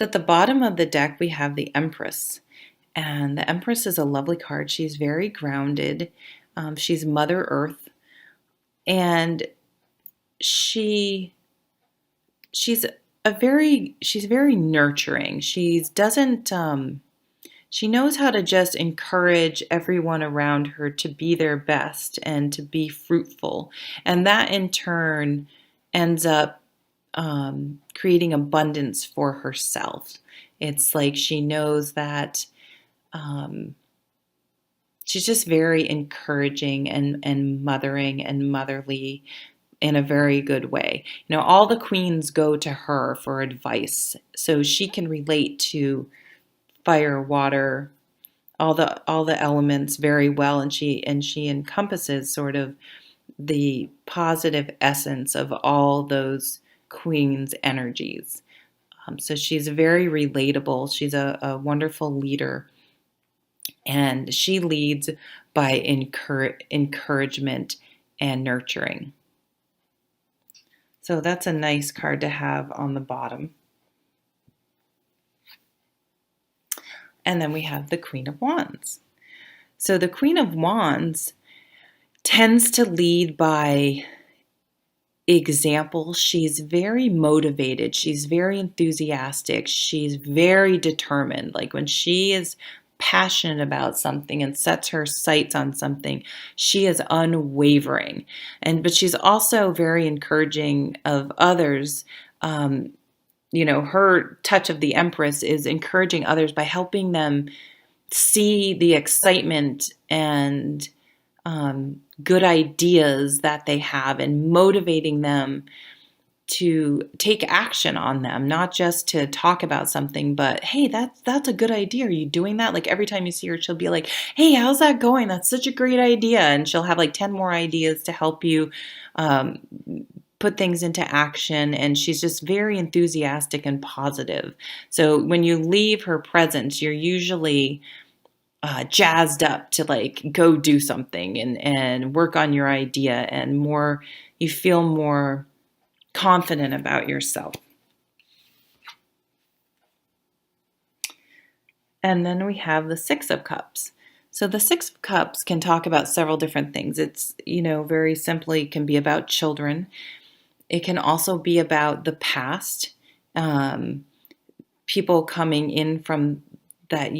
So at the bottom of the deck, we have the Empress. And the Empress is a lovely card. She's very grounded. She's Mother Earth. And she she's very nurturing. She knows how to just encourage everyone around her to be their best and to be fruitful. And that in turn ends up creating abundance for herself. It's like she knows that she's just very encouraging and mothering and motherly in a very good way. You know, all the queens go to her for advice, so she can relate to fire, water, all the elements very well, and she encompasses sort of the positive essence of all those queens energies. So she's very relatable. She's a wonderful leader, and she leads by encouragement and nurturing. So that's a nice card to have on the bottom. And then we have the Queen of Wands. So the Queen of Wands tends to lead by example. She's very motivated. She's very enthusiastic. She's very determined. Like when she is passionate about something and sets her sights on something, she is unwavering. But she's also very encouraging of others. Her touch of the Empress is encouraging others by helping them see the excitement and good ideas that they have and motivating them to take action on them, not just to talk about something, but hey, that's a good idea. Are you doing that? Like every time you see her, she'll be like, hey, how's that going? That's such a great idea. And she'll have like 10 more ideas to help you put things into action. And she's just very enthusiastic and positive. So when you leave her presence, you're usually jazzed up to like go do something and work on your idea, and you feel more confident about yourself. And then we have the Six of Cups. So the Six of Cups can talk about several different things. It's, very simply can be about children. It can also be about the past, people coming in from that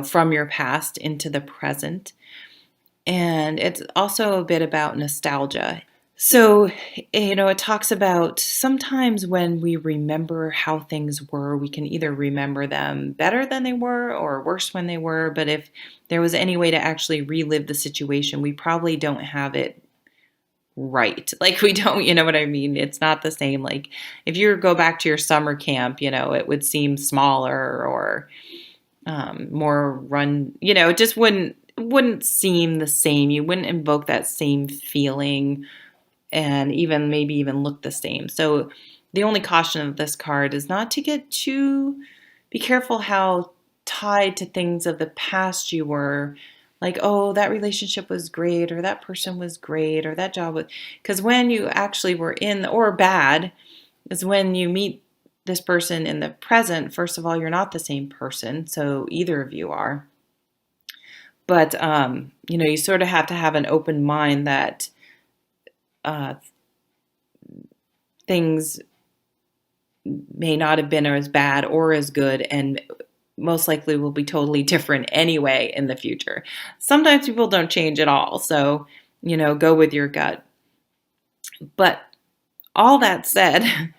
from your past into the present. And it's also a bit about nostalgia. So, it talks about sometimes when we remember how things were, we can either remember them better than they were or worse when they were. But if there was any way to actually relive the situation, we probably don't have it right. Like we don't, you know what I mean? It's not the same. Like if you go back to your summer camp, it would seem smaller or more run, it just wouldn't seem the same. You wouldn't invoke that same feeling and maybe even look the same. So the only caution of this card is not to be careful how tied to things of the past you were. Like, oh, that relationship was great, or that person was great, or that job was, because when you actually were in, or bad, is when you meet this person in the present. First of all, you're not the same person, so either of you are. But, you sort of have to have an open mind that things may not have been as bad or as good, and most likely will be totally different anyway in the future. Sometimes people don't change at all, so, go with your gut. But all that said, I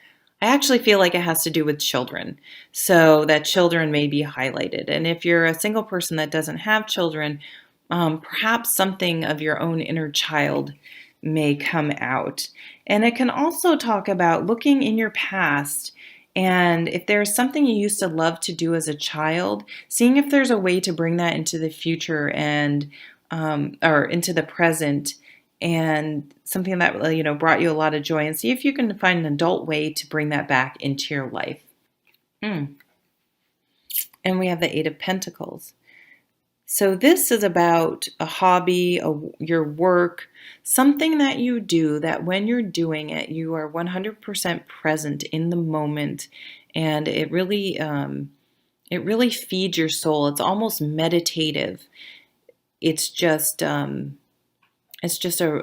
actually feel like it has to do with children, so that children may be highlighted. And if you're a single person that doesn't have children, perhaps something of your own inner child may come out. And it can also talk about looking in your past, and if there's something you used to love to do as a child, seeing if there's a way to bring that into the future and or into the present, and something that brought you a lot of joy, and see if you can find an adult way to bring that back into your life. And we have the Eight of Pentacles. So this is about a hobby, your work, something that you do that when you're doing it, you are 100% present in the moment, and it really feeds your soul. It's almost meditative. It's just a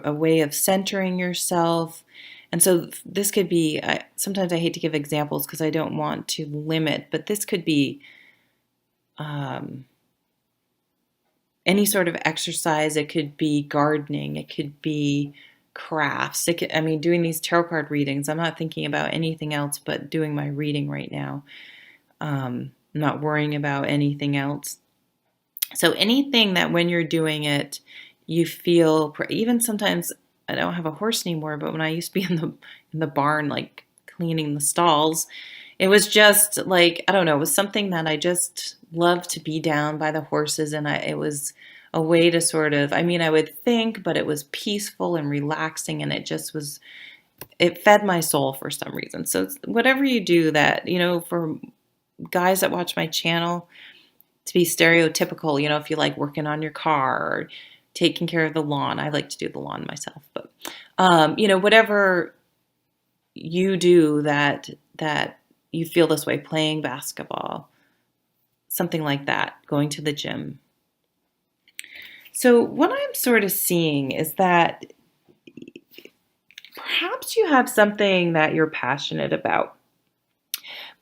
way of centering yourself. And so this could be, sometimes I hate to give examples because I don't want to limit, but this could be um, any sort of exercise. It could be gardening. It could be crafts. I mean, doing these tarot card readings, I'm not thinking about anything else but doing my reading right now. I'm not worrying about anything else. So anything that when you're doing it, you feel, even sometimes I don't have a horse anymore, but when I used to be in the barn, like cleaning the stalls, it was just like, I don't know, it was something that I just loved to be down by the horses. And it was a way to sort of, I mean, I would think, but it was peaceful and relaxing. And it just was, it fed my soul for some reason. So whatever you do that, for guys that watch my channel, to be stereotypical, if you like working on your car or taking care of the lawn. I like to do the lawn myself, but whatever you do that you feel this way, playing basketball, something like that, going to the gym. So what I'm sort of seeing is that perhaps you have something that you're passionate about,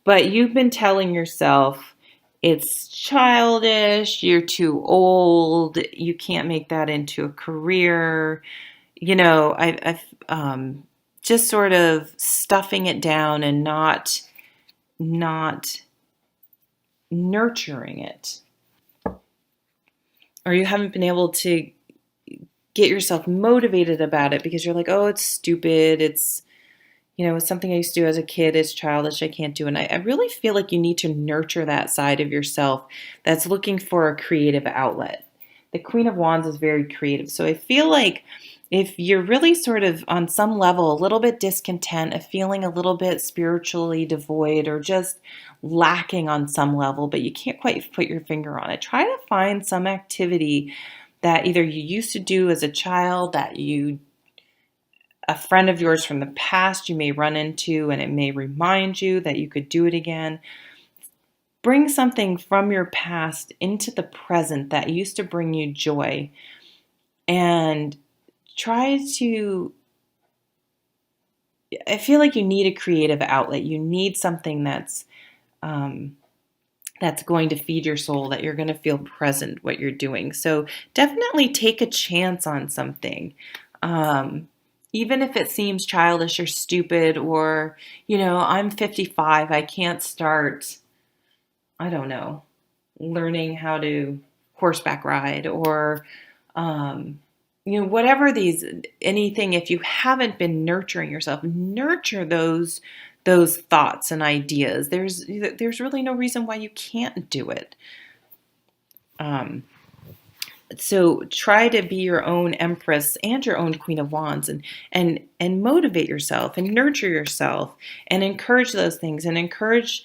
but you've been telling yourself it's childish, you're too old, you can't make that into a career. I've just sort of stuffing it down and not nurturing it. Or you haven't been able to get yourself motivated about it because you're like, oh, it's stupid. It's something I used to do as a kid. It's childish. I can't do it. And I really feel like you need to nurture that side of yourself that's looking for a creative outlet. The Queen of Wands is very creative. So I feel like if you're really sort of on some level a little bit discontent, of feeling a little bit spiritually devoid or just lacking on some level, but you can't quite put your finger on it, try to find some activity that either you used to do as a child, a friend of yours from the past you may run into, and it may remind you that you could do it again. Bring something from your past into the present that used to bring you joy, and try to, I feel like you need a creative outlet. You need something that's going to feed your soul, that you're going to feel present what you're doing. So definitely take a chance on something. Even if it seems childish or stupid, or, I'm 55, I can't start, I don't know, learning how to horseback ride, or, whatever anything, if you haven't been nurturing yourself, nurture those thoughts and ideas. There's really no reason why you can't do it. So try to be your own Empress and your own Queen of Wands, and motivate yourself and nurture yourself and encourage those things, and encourage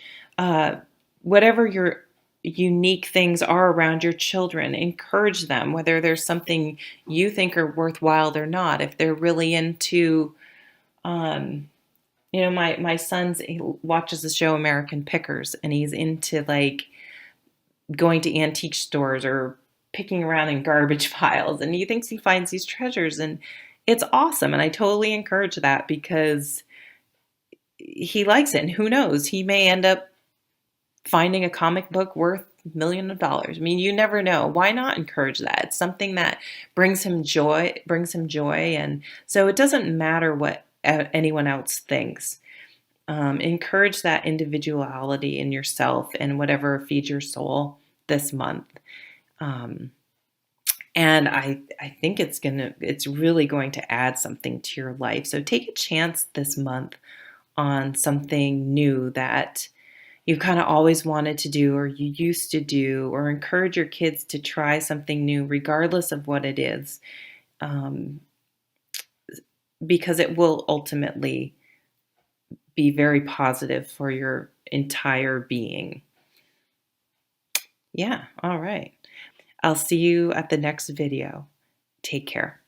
whatever your unique things are around your children. Encourage them, whether there's something you think are worthwhile or not. If they're really into, my son's, he watches the show American Pickers, and he's into like going to antique stores or picking around in garbage piles, and he thinks he finds these treasures, and it's awesome. And I totally encourage that because he likes it, and who knows, he may end up finding a comic book worth millions of dollars. I mean, you never know. Why not encourage that? It's something that brings him joy. And so it doesn't matter what anyone else thinks. Encourage that individuality in yourself and whatever feeds your soul this month. And I think it's really going to add something to your life. So take a chance this month on something new that you kind of always wanted to do, or you used to do, or encourage your kids to try something new, regardless of what it is, because it will ultimately be very positive for your entire being. Yeah, all right. I'll see you at the next video. Take care.